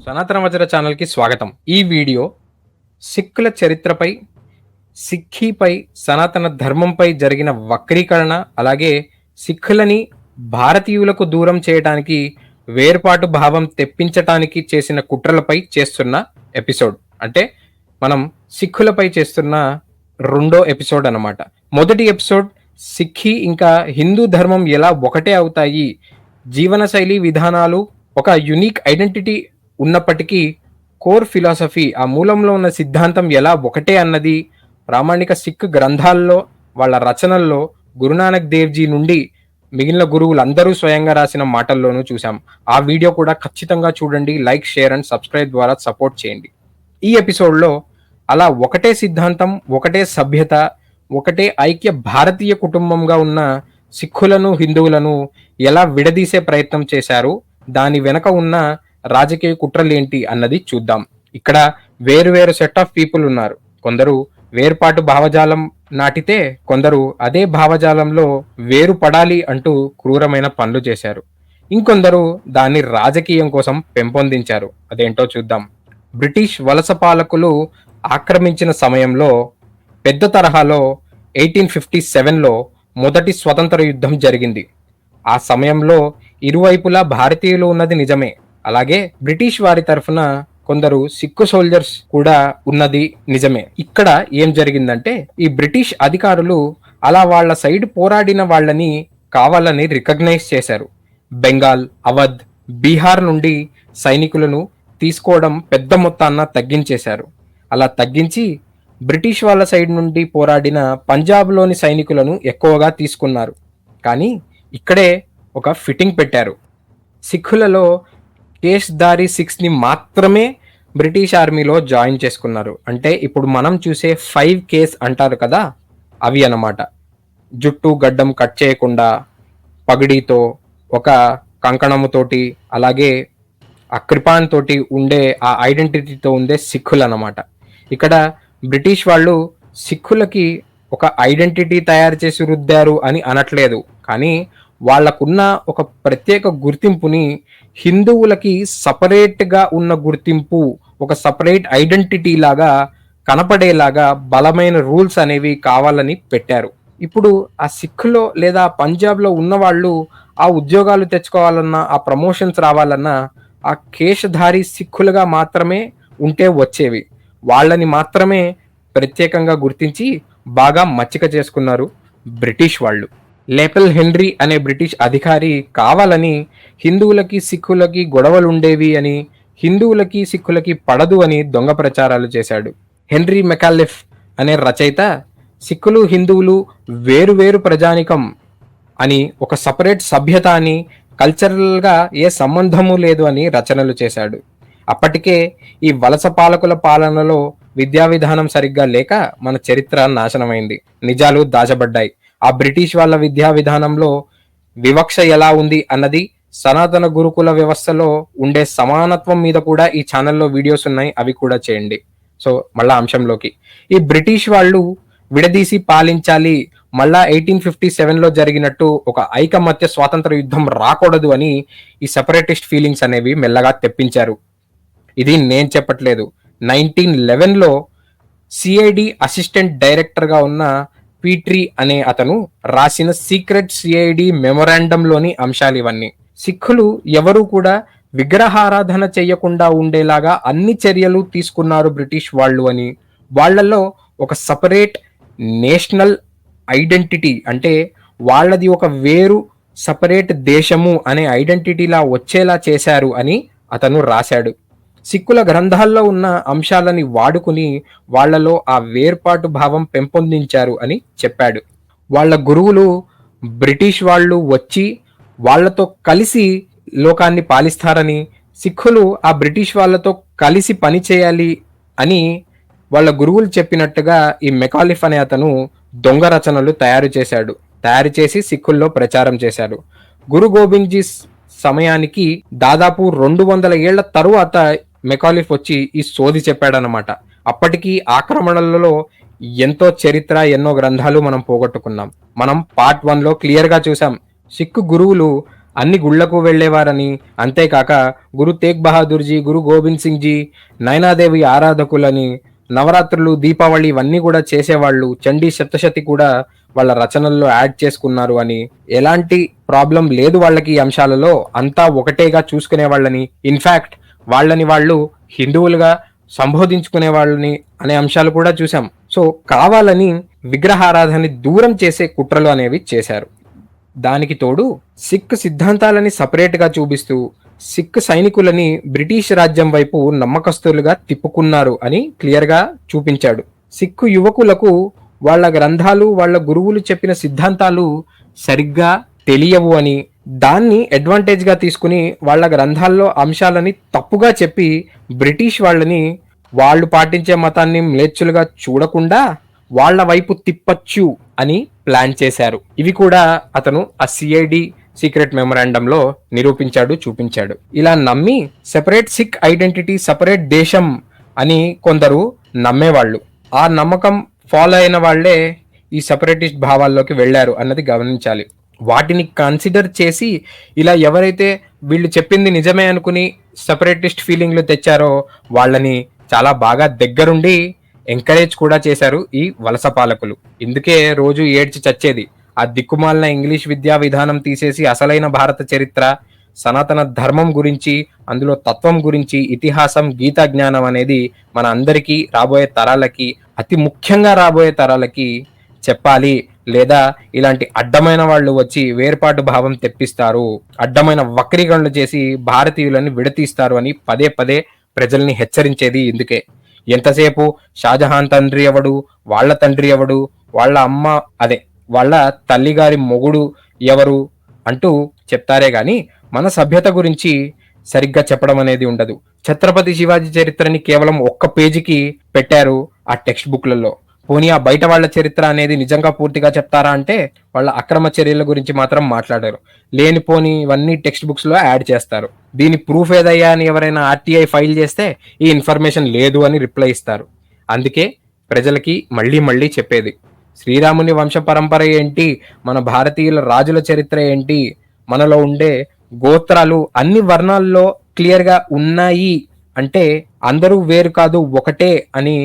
సనాతన వజ్ర ఛానల్కి స్వాగతం. ఈ వీడియో సిక్కుల చరిత్రపై, సిక్కీపై, సనాతన ధర్మంపై జరిగిన వక్రీకరణ, అలాగే సిక్కులని భారతీయులకు దూరం చేయడానికి, వేర్పాటు భావం తెప్పించటానికి చేసిన కుట్రలపై చేస్తున్న ఎపిసోడ్. అంటే మనం సిక్కులపై చేస్తున్న రెండో ఎపిసోడ్ అన్నమాట. మొదటి ఎపిసోడ్ సిక్కీ ఇంకా హిందూ ధర్మం ఎలా ఒకటే అవుతాయి, జీవనశైలి విధానాలు ఒక యునిక్ ఐడెంటిటీ ఉన్నప్పటికీ కోర్ ఫిలాసఫీ, ఆ మూలంలో ఉన్న సిద్ధాంతం ఎలా ఒకటే అన్నది ప్రామాణిక సిక్ గ్రంథాల్లో, వాళ్ళ రచనల్లో గురునానక్ దేవ్జీ నుండి మిగిలిన గురువులందరూ స్వయంగా రాసిన మాటల్లోనూ చూసాం. ఆ వీడియో కూడా ఖచ్చితంగా చూడండి. లైక్, షేర్ అండ్ సబ్స్క్రైబ్ ద్వారా సపోర్ట్ చేయండి. ఈ ఎపిసోడ్లో అలా ఒకటే సిద్ధాంతం, ఒకటే సభ్యత, ఒకటే ఐక్య భారతీయ కుటుంబంగా ఉన్న సిక్కులను, హిందువులను ఎలా విడదీసే ప్రయత్నం చేశారు, దాని వెనక ఉన్న రాజకీయ కుట్రలేంటి అన్నది చూద్దాం. ఇక్కడ వేరు సెట్ ఆఫ్ పీపుల్ ఉన్నారు. కొందరు వేర్పాటు భావజాలం నాటితే, కొందరు అదే భావజాలంలో వేరు పడాలి అంటూ క్రూరమైన పనులు చేశారు. ఇంకొందరు దాన్ని రాజకీయం కోసం పెంపొందించారు. అదేంటో చూద్దాం. బ్రిటిష్ వలస పాలకులు ఆక్రమించిన సమయంలో పెద్ద తరహాలో 1857లో మొదటి స్వతంత్ర యుద్ధం జరిగింది. ఆ సమయంలో ఇరువైపులా భారతీయులు ఉన్నది నిజమే, అలాగే బ్రిటిష్ వారి తరఫున కొందరు సిక్కు సోల్జర్స్ కూడా ఉన్నది నిజమే. ఇక్కడ ఏం జరిగిందంటే, ఈ బ్రిటిష్ అధికారులు అలా వాళ్ళ సైడ్ పోరాడిన వాళ్ళని కావాలని రికగ్నైజ్ చేశారు. బెంగాల్, అవధ్, బీహార్ నుండి సైనికులను తీసుకోవడం పెద్ద మొత్తాన్న తగ్గించేశారు. అలా తగ్గించి బ్రిటిష్ వాళ్ళ సైడ్ నుండి పోరాడిన పంజాబ్లోని సైనికులను ఎక్కువగా తీసుకున్నారు. కానీ ఇక్కడే ఒక ఫిట్టింగ్ పెట్టారు. సిక్కులలో కేష్దారీ సిక్స్ని మాత్రమే బ్రిటిష్ ఆర్మీలో జాయిన్ చేసుకున్నారు. అంటే ఇప్పుడు మనం చూసే 5Ks అంటారు కదా, అవి అన్నమాట. జుట్టు గడ్డం కట్ చేయకుండా, పగిడితో, ఒక కంకణముతోటి, అలాగే ఆ కృపాన్ తోటి ఉండే ఆ ఐడెంటిటీతో ఉండే సిక్కులు అన్నమాట. ఇక్కడ బ్రిటిష్ వాళ్ళు సిక్కులకి ఒక ఐడెంటిటీ తయారు చేసి రుద్దారు అని అనట్లేదు, కానీ వాళ్లకున్న ఒక ప్రత్యేక గుర్తింపుని హిందువులకి సపరేట్గా ఉన్న గుర్తింపు, ఒక సపరేట్ ఐడెంటిటీ లాగా కనపడేలాగా బలమైన రూల్స్ అనేవి కావాలని పెట్టారు. ఇప్పుడు ఆ సిక్కులో లేదా పంజాబ్లో ఉన్న వాళ్ళు ఆ ఉద్యోగాలు తెచ్చుకోవాలన్నా, ఆ ప్రమోషన్స్ రావాలన్నా ఆ కేశధారి సిక్కులుగా మాత్రమే ఉంటే వచ్చేవి. వాళ్ళని మాత్రమే ప్రత్యేకంగా గుర్తించి బాగా మచ్చిక చేసుకున్నారు బ్రిటిష్ వాళ్ళు. లేపెల్ హెన్రీ అనే బ్రిటిష్ అధికారి కావాలని హిందువులకి సిక్కులకి గొడవలుండేవి అని, హిందువులకి సిక్కులకి పడదు అని దొంగ ప్రచారాలు చేశాడు. హెన్రీ మెకాలిఫ్ అనే రచయిత సిక్కులు, హిందువులు వేరు ప్రజానికం అని, ఒక సపరేట్ సభ్యత అని, కల్చరల్గా ఏ సంబంధము లేదు అని రచనలు చేశాడు. అప్పటికే ఈ వలస పాలకుల పాలనలో విద్యా విధానం సరిగ్గా లేక మన చరిత్ర నాశనమైంది, నిజాలు దాచబడ్డాయి. ఆ బ్రిటిష్ వాళ్ళ విద్యా విధానంలో వివక్ష ఎలా ఉంది అన్నది, సనాతన గురుకుల వ్యవస్థలో ఉండే సమానత్వం మీద కూడా ఈ ఛానల్లో వీడియోస్ ఉన్నాయి, అవి కూడా చేయండి. సో మళ్ళా అంశంలోకి, ఈ బ్రిటిష్ వాళ్ళు విడదీసి పాలించాలి, మళ్ళా 1857లో జరిగినట్టు ఒక ఐకమత్య స్వాతంత్ర యుద్ధం రాకూడదు అని ఈ సెపరేటిస్ట్ ఫీలింగ్స్ అనేవి మెల్లగా తెప్పించారు. ఇది నేను చెప్పట్లేదు. 1911లో సిఐడి అసిస్టెంట్ డైరెక్టర్గా ఉన్న పీట్రీ అనే అతను రాసిన సీక్రెట్ సిఐడి మెమొరాండంలోని అంశాలు ఇవన్నీ. సిక్కులు ఎవరు కూడా విగ్రహారాధన చేయకుండా ఉండేలాగా అన్ని చర్యలు తీసుకున్నారు బ్రిటిష్ వాళ్ళు అని, వాళ్లలో ఒక సపరేట్ నేషనల్ ఐడెంటిటీ, అంటే వాళ్ళది ఒక వేరు సపరేట్ దేశము అనే ఐడెంటిటీలా వచ్చేలా చేశారు అని అతను రాశాడు. సిక్కుల గ్రంథాల్లో ఉన్న అంశాలని వాడుకుని వాళ్లలో ఆ వేర్పాటు భావం పెంపొందించారు అని చెప్పాడు. వాళ్ళ గురువులు బ్రిటిష్ వాళ్ళు వచ్చి వాళ్లతో కలిసి లోకాన్ని పాలిస్తారని, సిక్కులు ఆ బ్రిటిష్ వాళ్ళతో కలిసి పని చేయాలి అని వాళ్ళ గురువులు చెప్పినట్టుగా ఈ మెకాలిఫ్ అనే అతను దొంగ రచనలు తయారు చేసి సిక్కుల్లో ప్రచారం చేశాడు. గురు గోబింద్ జీ సమయానికి దాదాపు 200 ఏళ్ల తరువాత మెకాలిఫ్ వచ్చి ఈ సోది చెప్పాడనమాట. అప్పటికి ఆక్రమణలలో ఎంతో చరిత్ర, ఎన్నో గ్రంథాలు మనం పోగొట్టుకున్నాం. మనం పార్ట్ 1లో క్లియర్గా చూసాం. సిక్కు గురువులు అన్ని గుళ్లకు వెళ్లేవారని, అంతేకాక గురు తేగ్ బహాదూర్ జీ, గురు గోబింద్ సింగ్ జీ, నైనాదేవి ఆరాధకులని, నవరాత్రులు, దీపావళి ఇవన్నీ కూడా చేసేవాళ్ళు. చండీ సప్తశతి కూడా వాళ్ళ రచనల్లో యాడ్ చేసుకున్నారు అని, ఎలాంటి ప్రాబ్లం లేదు వాళ్ళకి ఈ అంశాలలో, అంతా ఒకటేగా చూసుకునే వాళ్ళని, ఇన్ఫాక్ట్ వాళ్ళని వాళ్ళు హిందువులుగా సంబోధించుకునే వాళ్ళని అనే అంశాలు కూడా చూసాం. సో కావాలని విగ్రహారాధనని దూరం చేసే కుట్రలు అనేవి చేశారు. దానికి తోడు సిక్ సిద్ధాంతాలని సపరేట్ గా చూపిస్తూ సిక్ సైనికులని బ్రిటిష్ రాజ్యం వైపు నమ్మకస్తులుగా తిప్పుకున్నారు అని క్లియర్ గా చూపించాడు. సిక్కు యువకులకు వాళ్ళ గ్రంథాలు, వాళ్ళ గురువులు చెప్పిన సిద్ధాంతాలు సరిగ్గా తెలియవు అని, దాన్ని అడ్వాంటేజ్ గా తీసుకుని వాళ్ళ గ్రంథాల్లో అంశాలని తప్పుగా చెప్పి బ్రిటిష్ వాళ్ళని వాళ్ళు పాటించే మతాన్ని మ్లేచ్చులుగా చూడకుండా వాళ్ళ వైపు తిప్పచ్చు అని ప్లాన్ చేశారు. ఇవి కూడా అతను ఆ సిఐడి సీక్రెట్ మెమరాండంలో నిరూపించాడు, చూపించాడు. ఇలా నమ్మి సెపరేట్ సిక్ ఐడెంటిటీ, సెపరేట్ దేశం అని కొందరు నమ్మేవాళ్ళు. ఆ నమ్మకం ఫాలో అయిన వాళ్లే ఈ సెపరేటిస్ట్ భావాల్లోకి వెళ్లారు అన్నది గమనించాలి. వాటిని కన్సిడర్ చేసి ఇలా ఎవరైతే వీళ్ళు చెప్పింది నిజమే అనుకుని సెపరేటిస్ట్ ఫీలింగ్లు తెచ్చారో వాళ్ళని చాలా బాగా దగ్గరుండి ఎంకరేజ్ కూడా చేశారు ఈ వలస పాలకులు. ఇందుకే రోజు ఏడ్చి చచ్చేది. ఆ దిక్కుమాలిన ఇంగ్లీష్ విద్యా విధానం తీసేసి అసలైన భారత చరిత్ర, సనాతన ధర్మం గురించి, అందులో తత్వం గురించి, ఇతిహాసం, గీతా జ్ఞానం అనేది మన అందరికీ, రాబోయే తరాలకి, అతి ముఖ్యంగా రాబోయే తరాలకి చెప్పాలి. లేదా ఇలాంటి అడ్డమైన వాళ్ళు వచ్చి వేర్పాటు భావం తెప్పిస్తారు, అడ్డమైన వక్రీకరణలు చేసి భారతీయులను విడతీస్తారు అని పదే పదే ప్రజల్ని హెచ్చరించేది ఇందుకే. ఎంతసేపు షాజహాన్ తండ్రి ఎవడు, వాళ్ళ తండ్రి ఎవడు, వాళ్ళ అమ్మ అదే వాళ్ళ తల్లిగారి మొగుడు ఎవరు అంటూ చెప్తారే గాని మన సభ్యత గురించి సరిగ్గా చెప్పడం అనేది ఉండదు. ఛత్రపతి శివాజీ చరిత్రని కేవలం ఒక్క పేజీకి పెట్టారు ఆ టెక్స్ట్ బుక్లలో. పోనీ ఆ బయట వాళ్ళ చరిత్ర అనేది నిజంగా పూర్తిగా చెప్తారా అంటే వాళ్ళ అక్రమ చర్యల గురించి మాత్రం మాట్లాడారు. లేనిపోని ఇవన్నీ టెక్స్ట్ బుక్స్ లో యాడ్ చేస్తారు. దీని ప్రూఫ్ ఏదయ్యా అని ఎవరైనా ఆర్టీఐ ఫైల్ చేస్తే ఈ ఇన్ఫర్మేషన్ లేదు అని రిప్లై ఇస్తారు. అందుకే ప్రజలకి మళ్ళీ మళ్ళీ చెప్పేది, శ్రీరాముని వంశ పరంపర ఏంటి, మన భారతీయుల రాజుల చరిత్ర ఏంటి, మనలో ఉండే గోత్రాలు అన్ని వర్ణాల్లో క్లియర్ గా ఉన్నాయి అంటే అందరూ వేరు కాదు ఒకటే అని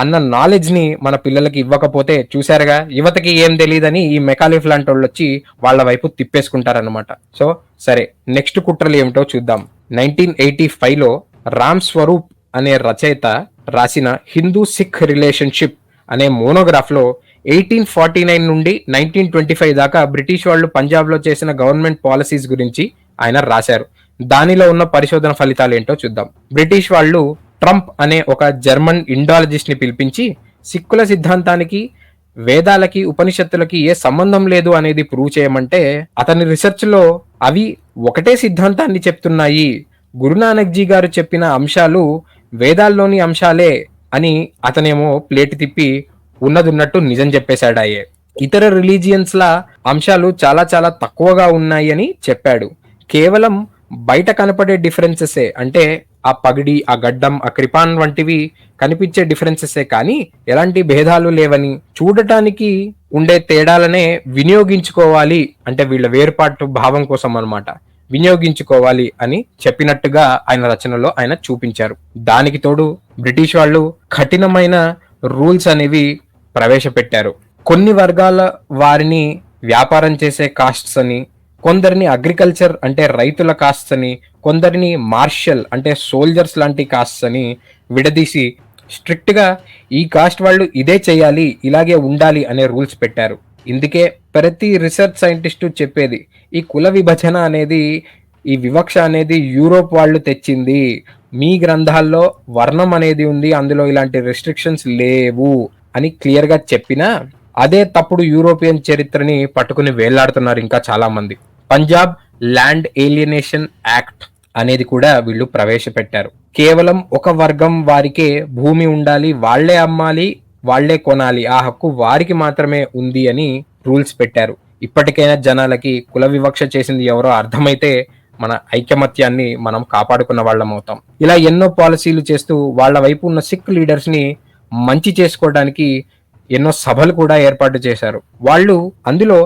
అన్న నాలెడ్జ్ ని మన పిల్లలకి ఇవ్వకపోతే చూసారుగా యువతకి ఏం తెలియదని ఈ మెకాలిఫ్ లాంటి వాళ్ళు వచ్చి వాళ్ళ వైపు తిప్పేసుకుంటారనమాట. సో సరే, నెక్స్ట్ కుట్రలు ఏమిటో చూద్దాం. 1985 లో రామ్ స్వరూప్ అనే రచయిత రాసిన హిందూ సిక్ రిలేషన్షిప్ అనే మోనోగ్రాఫ్ లో 1849 నుండి 1925 దాకా బ్రిటిష్ వాళ్ళు పంజాబ్ లో చేసిన గవర్నమెంట్ పాలసీస్ గురించి ఆయన రాశారు. దానిలో ఉన్న పరిశోధన ఫలితాలు ఏంటో చూద్దాం. బ్రిటిష్ వాళ్ళు ట్రంప్ అనే ఒక జర్మన్ ఇండాలజిస్ట్ ని పిలిపించి సిక్కుల సిద్ధాంతానికి, వేదాలకి, ఉపనిషత్తులకి ఏ సంబంధం లేదు అనేది ప్రూవ్ చేయమంటే అతని రీసెర్చ్ లో అవి ఒకటే సిద్ధాంతాన్ని చెప్తున్నాయి, గురునానక్ జీ గారు చెప్పిన అంశాలు వేదాల్లోని అంశాలే అని అతనేమో ప్లేట్ తిప్పి ఉన్నదున్నట్టు నిజం చెప్పేశాడాయే. ఇతర రిలీజియన్స్ లా అంశాలు చాలా చాలా తక్కువగా ఉన్నాయి అని చెప్పాడు. కేవలం బయట కనపడే డిఫరెన్సెసే, అంటే ఆ పగిడి, ఆ గడ్డం, ఆ కృపాన్ వంటివి కనిపించే డిఫరెన్సెసే కానీ ఎలాంటి భేదాలు లేవని, చూడటానికి ఉండే తేడాలనే వినియోగించుకోవాలి, అంటే వీళ్ళ వేర్పాటు భావం కోసం అన్నమాట, వినియోగించుకోవాలి అని చెప్పినట్టుగా ఆయన రచనలో ఆయన చూపించారు. దానికి తోడు బ్రిటిష్ వాళ్ళు కఠినమైన రూల్స్ అనేవి ప్రవేశపెట్టారు. కొన్ని వర్గాల వారిని వ్యాపారం చేసే కాస్ట్స్ అని, కొందరిని అగ్రికల్చర్ అంటే రైతుల కాస్ట్స్ అని, కొందరిని మార్షల్ అంటే సోల్జర్స్ లాంటి కాస్ట్స్ అని విడదీసి స్ట్రిక్ట్ గా ఈ కాస్ట్ వాళ్ళు ఇదే చేయాలి, ఇలాగే ఉండాలి అనే రూల్స్ పెట్టారు. ఇందుకే ప్రతి రీసెర్చ్ సైంటిస్టు చెప్పేది, ఈ కుల విభజన అనేది, ఈ వివక్ష అనేది యూరోప్ వాళ్ళు తెచ్చింది, మీ గ్రంథాల్లో వర్ణం అనేది ఉంది, అందులో ఇలాంటి రెస్ట్రిక్షన్స్ లేవు అని క్లియర్ గా చెప్పినా అదే తప్పుడు యూరోపియన్ చరిత్రని పట్టుకుని వేళ్లాడుతున్నారు ఇంకా చాలా మంది. పంజాబ్ ల్యాండ్ ఏలియనేషన్ యాక్ట్ అనేది కూడా వీళ్ళు ప్రవేశపెట్టారు. కేవలం ఒక వర్గం వారికే భూమి ఉండాలి, వాళ్లే అమ్మాలి, వాళ్లే కొనాలి, ఆ హక్కు వారికి మాత్రమే ఉంది అని రూల్స్ పెట్టారు. ఇప్పటికైనా జనాలకి కుల వివక్ష చేసింది ఎవరో అర్థమైతే మన ఐకమత్యాన్ని మనం కాపాడుకున్న వాళ్ళం అవుతాం. ఇలా ఎన్నో పాలసీలు చేస్తూ వాళ్ళ వైపు ఉన్న సిక్ లీడర్స్ ని మంచి చేసుకోవడానికి ఎన్నో సభలు కూడా ఏర్పాటు చేశారు. వాళ్ళు అందులో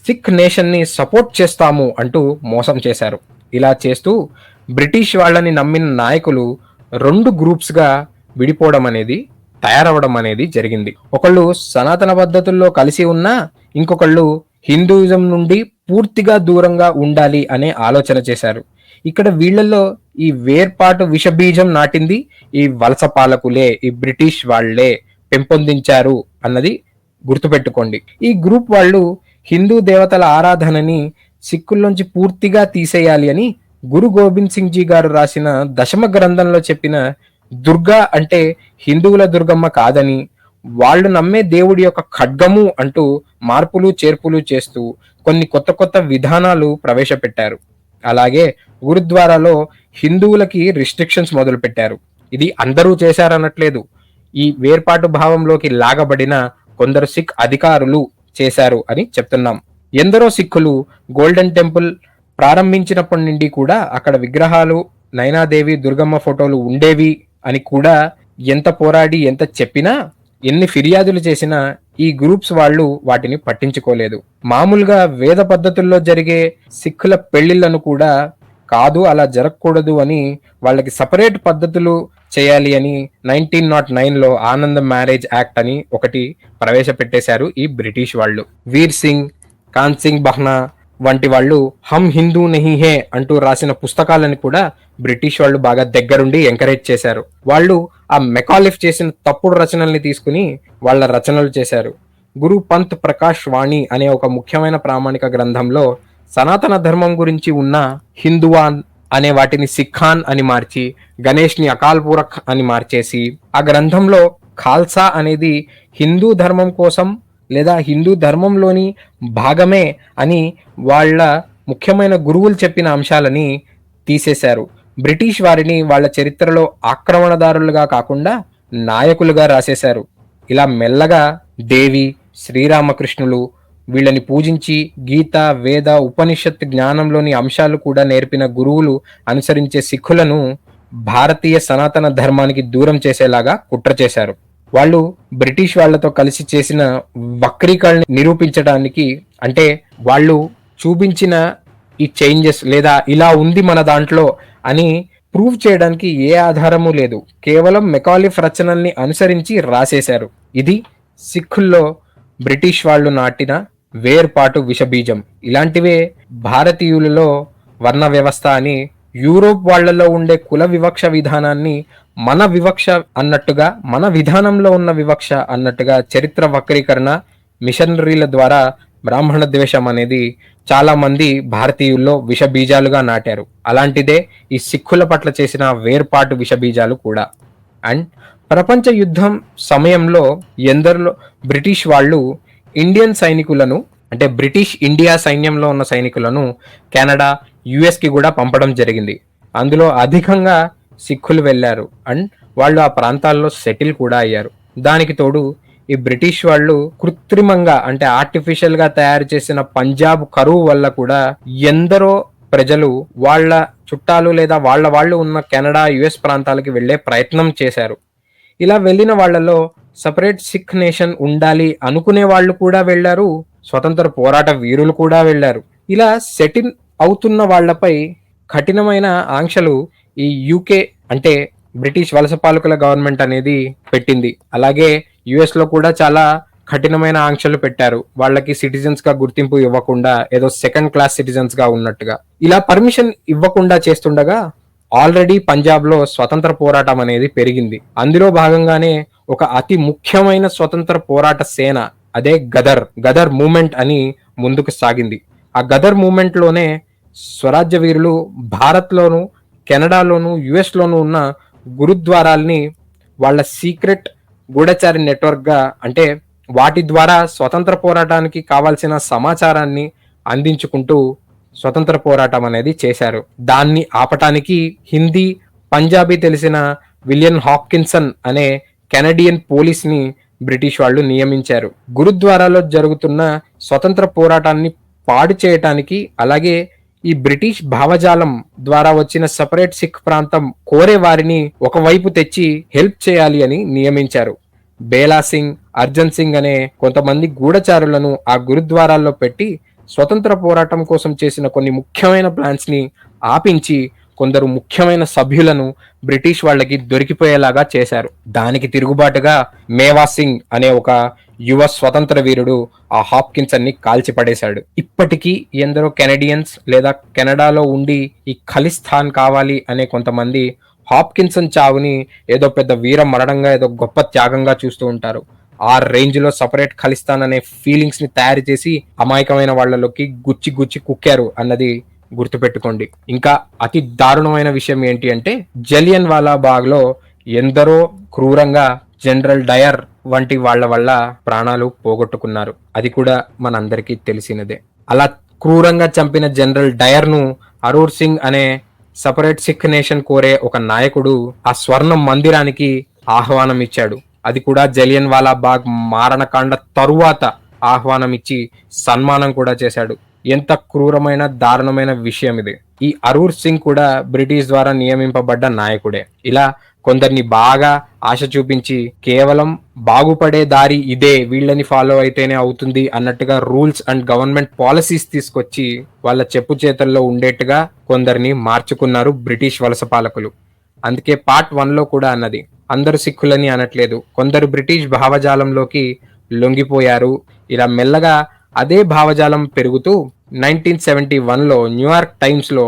సిక్ నేషన్ ని సపోర్ట్ చేస్తాము అంటూ మోసం చేశారు. ఇలా చేస్తూ బ్రిటిష్ వాళ్ళని నమ్మిన నాయకులు 2 గ్రూప్స్ గా విడిపోవడం అనేది, తయారవడం అనేది జరిగింది. ఒకళ్ళు సనాతన పద్ధతుల్లో కలిసి ఉన్నా, ఇంకొకళ్ళు హిందూయిజం నుండి పూర్తిగా దూరంగా ఉండాలి అనే ఆలోచన చేశారు. ఇక్కడ వీళ్ళల్లో ఈ వేర్పాటు విషబీజం నాటింది ఈ వలస పాలకులే, ఈ బ్రిటిష్ వాళ్లే పెంపొందించారు అన్నది గుర్తుపెట్టుకోండి. ఈ గ్రూప్ వాళ్ళు హిందూ దేవతల ఆరాధనని సిక్కుల్లోంచి పూర్తిగా తీసేయాలి అని గురు గోబింద్ సింగ్ జీ గారు రాసిన దశమ గ్రంథంలో చెప్పిన దుర్గా అంటే హిందువుల దుర్గమ్మ కాదని, వాళ్ళు నమ్మే దేవుడి యొక్క ఖడ్గము అంటూ మార్పులు చేర్పులు చేస్తూ కొన్ని కొత్త కొత్త విధానాలు ప్రవేశపెట్టారు. అలాగే గురుద్వారాలో హిందువులకి రిస్ట్రిక్షన్స్ మొదలు పెట్టారు. ఇది అందరూ చేశారనట్లేదు, ఈ వేర్పాటు భావంలోకి లాగబడిన కొందరు సిక్ అధికారులు చేశారు అని చెప్తున్నాం. ఎందరో సిక్కులు గోల్డెన్ టెంపుల్ ప్రారంభించినప్పటి నుండి కూడా అక్కడ విగ్రహాలు, నైనాదేవి, దుర్గమ్మ ఫోటోలు ఉండేవి అని కూడా ఎంత పోరాడి ఎంత చెప్పినా, ఎన్ని ఫిర్యాదులు చేసినా ఈ గ్రూప్స్ వాళ్ళు వాటిని పట్టించుకోలేదు. మామూలుగా వేద పద్ధతుల్లో జరిగే సిక్కుల పెళ్లిళ్లను కూడా కాదు, అలా జరగకూడదు అని వాళ్ళకి సపరేట్ పద్ధతులు చేయాలి అని 1909లో ఆనంద్ మ్యారేజ్ యాక్ట్ అని ఒకటి ప్రవేశపెట్టేశారు ఈ బ్రిటిష్ వాళ్ళు. వీర్ సింగ్, కాన్ సింగ్ బహ్నా వంటి వాళ్ళు హమ్ హిందూ నహీ హే అంటూ రాసిన పుస్తకాలను కూడా బ్రిటిష్ వాళ్ళు బాగా దగ్గరుండి ఎంకరేజ్ చేశారు. వాళ్ళు ఆ మెకాలిఫ్ చేసిన తప్పుడు రచనల్ని తీసుకుని వాళ్ళ రచనలు చేశారు. గురు పంత్ ప్రకాష్ వాణి అనే ఒక ముఖ్యమైన ప్రామాణిక గ్రంథంలో సనాతన ధర్మం గురించి ఉన్న హిందువాన్ అనే వాటిని సిఖాన్ అని మార్చి, గణేష్ ని అకాల్ పూరక్ అని మార్చేసి, ఆ గ్రంథంలో ఖాల్సా అనేది హిందూ ధర్మం కోసం లేదా హిందూ ధర్మంలోని భాగమే అని వాళ్ళ ముఖ్యమైన గురువులు చెప్పిన అంశాలని తీసేశారు. బ్రిటిష్ వారిని వాళ్ళ చరిత్రలో ఆక్రమణదారులుగా కాకుండా నాయకులుగా రాసేశారు. ఇలా మెల్లగా దేవి, శ్రీరామకృష్ణులు వీళ్ళని పూజించి గీత, వేద, ఉపనిషత్ జ్ఞానంలోని అంశాలు కూడా నేర్పిన గురువులు అనుసరించే సిక్కులను భారతీయ సనాతన ధర్మానికి దూరం చేసేలాగా కుట్ర చేశారు. వాళ్ళు బ్రిటిష్ వాళ్లతో కలిసి చేసిన వక్రీకరణ నిరూపించడానికి, అంటే వాళ్ళు చూపించిన ఈ చేంజెస్ లేదా ఇలా ఉంది మన దాంట్లో అని ప్రూవ్ చేయడానికి ఏ ఆధారము లేదు. కేవలం మెకాలిఫ్ రచనల్ని అనుసరించి రాసేశారు. ఇది సిక్కుల్లో బ్రిటిష్ వాళ్ళు నాటిన వేర్పాటు విషబీజం. ఇలాంటివే భారతీయులలో వర్ణ వ్యవస్థ అని, యూరోప్ వాళ్లలో ఉండే కుల వివక్ష విధానాన్ని మన వివక్ష అన్నట్టుగా, మన విధానంలో ఉన్న వివక్ష అన్నట్టుగా చరిత్ర వక్రీకరణ, మిషనరీల ద్వారా బ్రాహ్మణ ద్వేషం అనేది చాలా మంది భారతీయుల్లో విషబీజాలుగా నాటారు. అలాంటిదే ఈ సిక్కుల పట్ల చేసిన వేర్పాటు విషబీజాలు కూడా. అండ్ ప్రపంచ యుద్ధం సమయంలో ఎందరిలో బ్రిటిష్ వాళ్ళు ఇండియన్ సైనికులను, అంటే బ్రిటిష్ ఇండియా సైన్యంలో ఉన్న సైనికులను కెనడా, యుఎస్ కి కూడా పంపడం జరిగింది. అందులో అధికంగా సిక్కులు వెళ్ళారు అండ్ వాళ్ళు ఆ ప్రాంతాల్లో సెటిల్ కూడా అయ్యారు. దానికి తోడు ఈ బ్రిటిష్ వాళ్ళు కృత్రిమంగా, అంటే ఆర్టిఫిషియల్ గా తయారు చేసిన పంజాబ్ కరువు వల్ల కూడా ఎందరో ప్రజలు వాళ్ళ చుట్టాలు లేదా వాళ్ళు ఉన్న కెనడా, యుఎస్ ప్రాంతాలకి వెళ్లే ప్రయత్నం చేశారు. ఇలా వెళ్ళిన వాళ్లలో సపరేట్ సిక్ నేషన్ ఉండాలి అనుకునే వాళ్ళు కూడా వెళ్లారు, స్వతంత్ర పోరాట వీరులు కూడా వెళ్లారు. ఇలా సెటిల్ అవుతున్న వాళ్లపై కఠినమైన ఆంక్షలు ఈ యూకే, అంటే బ్రిటిష్ వలస పాలకుల గవర్నమెంట్ అనేది పెట్టింది. అలాగే యుఎస్ లో కూడా చాలా కఠినమైన ఆంక్షలు పెట్టారు, వాళ్ళకి సిటిజన్స్ గా గుర్తింపు ఇవ్వకుండా, ఏదో సెకండ్ క్లాస్ సిటిజన్స్ గా ఉన్నట్టుగా. ఇలా పర్మిషన్ ఇవ్వకుండా చేస్తుండగా ఆల్రెడీ పంజాబ్ లో స్వతంత్ర పోరాటం అనేది పెరిగింది. అందులో భాగంగానే ఒక అతి ముఖ్యమైన స్వతంత్ర పోరాట సేన, అదే గదర్ మూమెంట్ అని ముందుకు సాగింది. ఆ గదర్ మూమెంట్ లోనే స్వరాజ్య వీరులు భారత్ లోను, కెనడాలోను, యుఎస్ లోను ఉన్న గురుద్వారాల్ని వాళ్ళ సీక్రెట్ గూఢచారి నెట్వర్క్ గా, అంటే వాటి ద్వారా స్వతంత్ర పోరాటానికి కావాల్సిన సమాచారాన్ని అందించుకుంటూ స్వతంత్ర పోరాటం అనేది చేశారు. దాన్ని ఆపటానికి హిందీ, పంజాబీ తెలిసిన విలియం హాకిన్సన్ అనే కెనడియన్ పోలీస్ ని బ్రిటిష్ వాళ్ళు నియమించారు. గురుద్వారాలో జరుగుతున్న స్వతంత్ర పోరాటాన్ని పాడు చేయటానికి, అలాగే ఈ బ్రిటిష్ భావజాలం ద్వారా వచ్చిన సపరేట్ సిక్ ప్రాంతం కోరే వారిని ఒకవైపు తెచ్చి హెల్ప్ చేయాలి అని నియమించారు. బేలా సింగ్, అర్జన్ సింగ్ అనే కొంతమంది గూఢచారులను ఆ గురుద్వారాల్లో పెట్టి స్వతంత్ర పోరాటం కోసం చేసిన కొన్ని ముఖ్యమైన ప్లాన్స్ ని ఆపించి కొందరు ముఖ్యమైన సభ్యులను బ్రిటిష్ వాళ్ళకి దొరికిపోయేలాగా చేశారు. దానికి తిరుగుబాటుగా మేవా సింగ్ అనే ఒక యువ స్వతంత్ర వీరుడు ఆ హాప్కిన్సన్ ని కాల్చిపడేశాడు. ఇప్పటికీ ఎందరో కెనడియన్స్ లేదా కెనడాలో ఉండి ఈ ఖలిస్తాన్ కావాలి అనే కొంతమంది హాప్కిన్సన్ చావుని ఏదో పెద్ద వీర మరణంగా, ఏదో గొప్ప త్యాగంగా చూస్తూ ఉంటారు. ఆ రేంజ్ లో సపరేట్ ఖలిస్తాన్ అనే ఫీలింగ్స్ ని తయారు చేసి అమాయకమైన వాళ్ళలోకి గుచ్చి గుచ్చి కుక్కారు అన్నది గుర్తుపెట్టుకోండి. ఇంకా అతి దారుణమైన విషయం ఏంటి అంటే, జలియన్ వాలా బాగ్ లో ఎందరో క్రూరంగా జనరల్ డయర్ వంటి వాళ్ళ వల్ల ప్రాణాలు పోగొట్టుకున్నారు. అది కూడా మనందరికీ తెలిసినదే. అలా క్రూరంగా చంపిన జనరల్ డయర్ ను అరూర్ సింగ్ అనే సపరేట్ సిక్ నేషన్ కోరే ఒక నాయకుడు ఆ స్వర్ణ మందిరానికి ఆహ్వానం ఇచ్చాడు. అది కూడా జలియన్ వాలా బాగ్ మారణకాండ తరువాత ఆహ్వానం ఇచ్చి సన్మానం కూడా చేశాడు. ఎంత క్రూరమైన దారుణమైన విషయం ఇది. ఈ అరూర్ సింగ్ కూడా బ్రిటిష్ ద్వారా నియమింపబడ్డ నాయకుడే. ఇలా కొందరిని బాగా ఆశ చూపించి కేవలం బాగుపడే దారి ఇదే, వీళ్ళని ఫాలో అయితేనే అవుతుంది అన్నట్టుగా రూల్స్ అండ్ గవర్నమెంట్ పాలసీస్ తీసుకొచ్చి వాళ్ళ చెప్పు చేతల్లో ఉండేట్టుగా కొందరిని మార్చుకున్నారు బ్రిటిష్ వలస పాలకులు. అందుకే పార్ట్ 1 లో కూడా అన్నది, అందరు సిక్కులని అనట్లేదు, కొందరు బ్రిటిష్ భావజాలంలోకి లొంగిపోయారు. ఇలా మెల్లగా అదే భావజాలం పెరుగుతూ 1971లో న్యూయార్క్ టైమ్స్ లో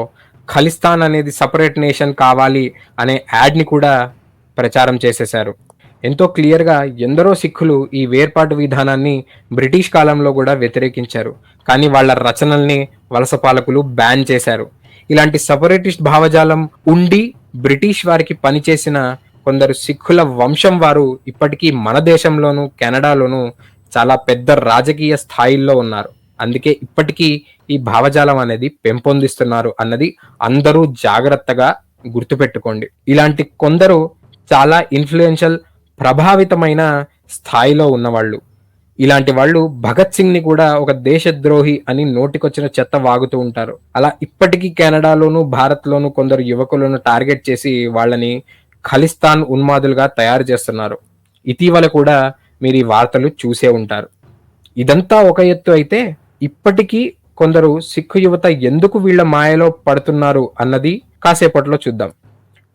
ఖలిస్తాన్ అనేది సపరేట్ నేషన్ కావాలి అనే యాడ్ ని కూడా ప్రచారం చేసేశారు. ఎంతో క్లియర్ గా ఎందరో సిక్కులు ఈ వేర్పాటు విధానాన్ని బ్రిటిష్ కాలంలో కూడా వ్యతిరేకించారు. కానీ వాళ్ళ రచనల్ని వలస పాలకులు బ్యాన్ చేశారు. ఇలాంటి సపరేటిస్ట్ భావజాలం ఉండి బ్రిటిష్ వారికి పనిచేసిన కొందరు సిక్కుల వంశం వారు ఇప్పటికీ మన దేశంలోను, కెనడాలోను చాలా పెద్ద రాజకీయ స్థాయిల్లో ఉన్నారు. అందుకే ఇప్పటికీ ఈ భావజాలం అనేది పెంపొందిస్తున్నారు అన్నది అందరూ జాగ్రత్తగా గుర్తుపెట్టుకోండి. ఇలాంటి కొందరు చాలా ఇన్ఫ్లుయెన్షియల్, ప్రభావితమైన స్థాయిలో ఉన్నవాళ్ళు. ఇలాంటి వాళ్ళు భగత్ సింగ్ ని కూడా ఒక దేశద్రోహి అని నోటికొచ్చిన చెత్త వాగుతూ ఉంటారు. అలా ఇప్పటికీ కెనడాలోను, భారత్ లోను కొందరు యువకులను టార్గెట్ చేసి వాళ్ళని ఖలిస్తాన్ ఉన్మాదులుగా తయారు చేస్తున్నారు. ఇటీవల కూడా మీరు ఈ వార్తలు చూసే ఉంటారు. ఇదంతా ఒక ఎత్తు అయితే, ఇప్పటికీ కొందరు సిక్కు యువత ఎందుకు వీళ్ళ మాయలో పడుతున్నారు అన్నది కాసేపట్లో చూద్దాం.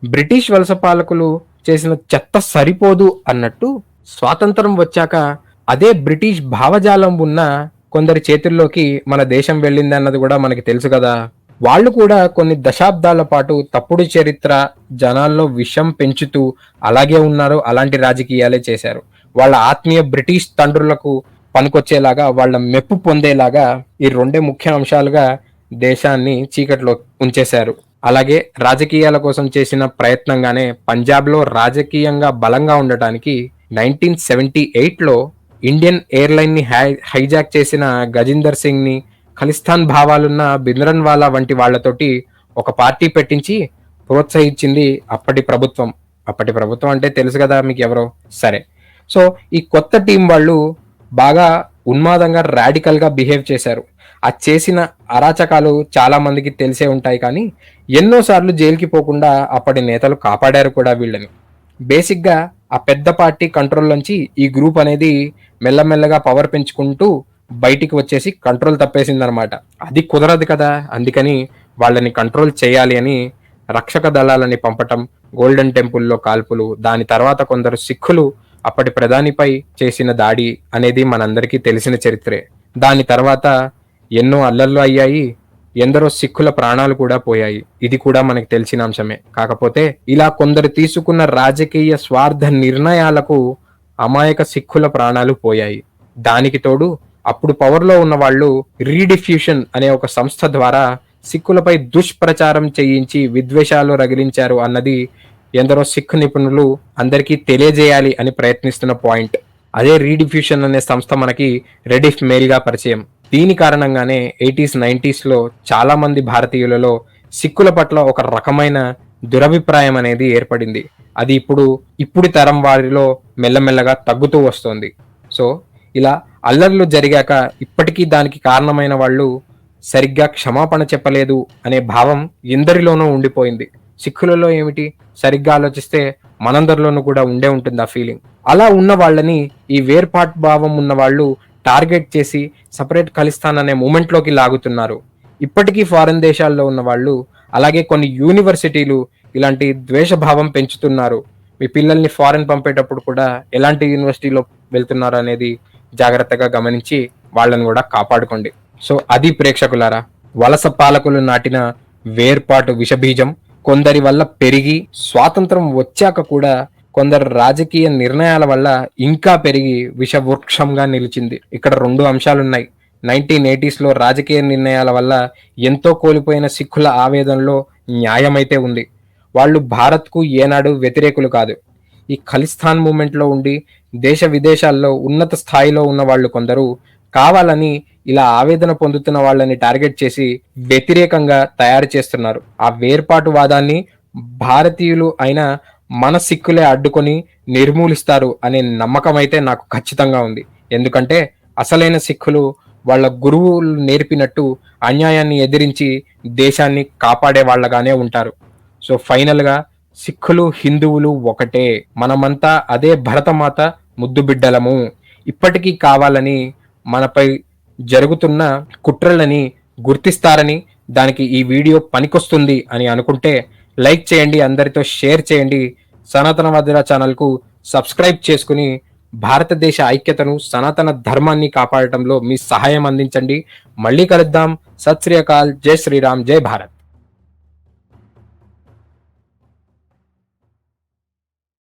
బ్రిటిష్ వలస పాలకులు చేసిన చెత్త సరిపోదు అన్నట్టు స్వాతంత్రం వచ్చాక అదే బ్రిటిష్ భావజాలం ఉన్న కొందరి చేతుల్లోకి మన దేశం వెళ్ళింది అన్నది కూడా మనకి తెలుసు కదా. వాళ్ళు కూడా కొన్ని దశాబ్దాల పాటు తప్పుడు చరిత్ర, జనాల్లో విషం పెంచుతూ అలాగే ఉన్నారు. అలాంటి రాజకీయాలే చేశారు. వాళ్ళ ఆత్మీయ బ్రిటిష్ తండ్రులకు పనికొచ్చేలాగా, వాళ్ళ మెప్పు పొందేలాగా ఈ రెండే ముఖ్య అంశాలుగా దేశాన్ని చీకట్లో ఉంచేశారు. అలాగే రాజకీయాల కోసం చేసిన ప్రయత్నంగానే పంజాబ్లో రాజకీయంగా బలంగా ఉండటానికి 1978లో ఇండియన్ ఎయిర్లైన్ ని హైజాక్ చేసిన గజిందర్ సింగ్ ని ఖలిస్తాన్ భావాలున్న బింద్రన్ వాలా వంటి వాళ్లతోటి ఒక పార్టీ పెట్టించి ప్రోత్సహించింది అప్పటి ప్రభుత్వం. అప్పటి ప్రభుత్వం అంటే తెలుసు కదా మీకు ఎవరో. సరే, సో ఈ కొత్త టీం వాళ్ళు బాగా ఉన్మాదంగా, రాడికల్ గా బిహేవ్ చేశారు. ఆ చేసిన అరాచకాలు చాలా మందికి తెలిసే ఉంటాయి. కానీ ఎన్నోసార్లు జైలుకి పోకుండా అప్పటి నేతలు కాపాడారు కూడా వీళ్ళని. బేసిక్ గా ఆ పెద్ద పార్టీ కంట్రోల్ నుంచి ఈ గ్రూప్ అనేది మెల్లమెల్లగా పవర్ పెంచుకుంటూ బయటికి వచ్చేసి కంట్రోల్ తప్పేసిందనమాట. అది కుదరదు కదా, అందుకని వాళ్ళని కంట్రోల్ చేయాలి అని రక్షక దళాలని పంపటం, గోల్డెన్ టెంపుల్లో కాల్పులు, దాని తర్వాత కొందరు సిక్కులు అప్పటి ప్రధానిపై చేసిన దాడి అనేది మనందరికీ తెలిసిన చరిత్రే. దాని తర్వాత ఎన్నో అల్లర్లు అయ్యాయి, ఎందరో సిక్కుల ప్రాణాలు కూడా పోయాయి. ఇది కూడా మనకి తెలిసిన అంశమే. కాకపోతే ఇలా కొందరు తీసుకున్న రాజకీయ స్వార్థ నిర్ణయాలకు అమాయక సిక్కుల ప్రాణాలు పోయాయి. దానికి తోడు అప్పుడు పవర్లో ఉన్న వాళ్ళు రీడిఫ్యూషన్ అనే ఒక సంస్థ ద్వారా సిక్కులపై దుష్ప్రచారం చేయించి విద్వేషాలు రగిలించారు అన్నది ఎందరో సిక్కు నిపుణులు అందరికీ తెలియజేయాలి అని ప్రయత్నిస్తున్న పాయింట్. అదే రీడిఫ్యూషన్ అనే సంస్థ మనకి రెడిఫ్ మెయిల్గా పరిచయం. దీని కారణంగానే 80s 90s లో చాలా మంది భారతీయులలో సిక్కుల పట్ల ఒక రకమైన దురభిప్రాయం అనేది ఏర్పడింది. అది ఇప్పుడు తరం వారిలో మెల్లమెల్లగా తగ్గుతూ వస్తోంది. సో ఇలా అల్లర్లు జరిగాక ఇప్పటికీ దానికి కారణమైన వాళ్ళు సరిగ్గా క్షమాపణ చెప్పలేదు అనే భావం ఎందరిలోనూ ఉండిపోయింది. సిక్కులలో ఏమిటి, సరిగ్గా ఆలోచిస్తే మనందరిలోనూ కూడా ఉండే ఉంటుంది ఆ ఫీలింగ్. అలా ఉన్న వాళ్ళని ఈ వేర్పాటు భావం ఉన్న వాళ్ళు టార్గెట్ చేసి సెపరేట్ ఖలిస్తాన్ అనే మూమెంట్‌లోకి లాగుతున్నారు. ఇప్పటికీ ఫారిన్ దేశాల్లో ఉన్న వాళ్ళు, అలాగే కొన్ని యూనివర్సిటీలు ఇలాంటి ద్వేషభావం పెంచుతున్నారు. మీ పిల్లల్ని ఫారెన్ పంపేటప్పుడు కూడా ఎలాంటి యూనివర్సిటీలో వెళ్తున్నారనేది జాగ్రత్తగా గమనించి వాళ్ళని గూడా కాపాడుకోండి. సో అది ప్రేక్షకులారా, వలస పాలకులు నాటిన వేర్పాటు విషబీజం కొందరి వల్ల పెరిగి, స్వాతంత్రం వచ్చాక కూడా కొందరు రాజకీయ నిర్ణయాల వల్ల ఇంకా పెరిగి విషవృక్షంగా నిలిచింది. ఇక్కడ 2 అంశాలున్నాయి. 1980స్‌లో రాజకీయ నిర్ణయాల వల్ల ఎంతో కోల్పోయిన సిక్కుల ఆవేదనలో న్యాయమైతే ఉంది. వాళ్ళు భారత్‌కు ఏనాడు వ్యతిరేకులు కాదు. ఈ ఖలిస్తాన్ మూవ్‌మెంట్‌లో ఉండి దేశ విదేశాల్లో ఉన్నత స్థాయిలో ఉన్న వాళ్ళు కొందరు కావాలని ఇలా ఆవేదన పొందుతున్న వాళ్ళని టార్గెట్ చేసి వ్యతిరేకంగా తయారు చేస్తున్నారు. ఆ వేర్పాటు వాదాన్ని భారతీయులు అయిన మన సిక్కులే అడ్డుకొని నిర్మూలిస్తారు అనే నమ్మకం అయితే నాకు ఖచ్చితంగా ఉంది. ఎందుకంటే అసలైన సిక్కులు వాళ్ళ గురువులు నేర్పినట్టు అన్యాయాన్ని ఎదిరించి దేశాన్ని కాపాడే వాళ్ళగానే ఉంటారు. సో ఫైనల్‌గా సిక్కులు, హిందువులు ఒకటే. మనమంతా అదే భరతమాత ముద్దు బిడ్డలము. ఇప్పటికీ కావాలని మనపై జరుగుతున్న కుట్రలని గుర్తిస్తారని, దానికి ఈ వీడియో పనికొస్తుంది అని అనుకుంటే లైక్ చేయండి, అందరితో షేర్ చేయండి. సనాతన వజ్ర ఛానల్‌కు సబ్స్క్రైబ్ చేసుకుని భారతదేశ ఐక్యతను, సనాతన ధర్మాన్ని కాపాడటంలో మీ సహాయం అందించండి. మళ్ళీ కలుద్దాం. సత్ శ్రీ అకాల్. జై శ్రీరామ్. జై భారత్.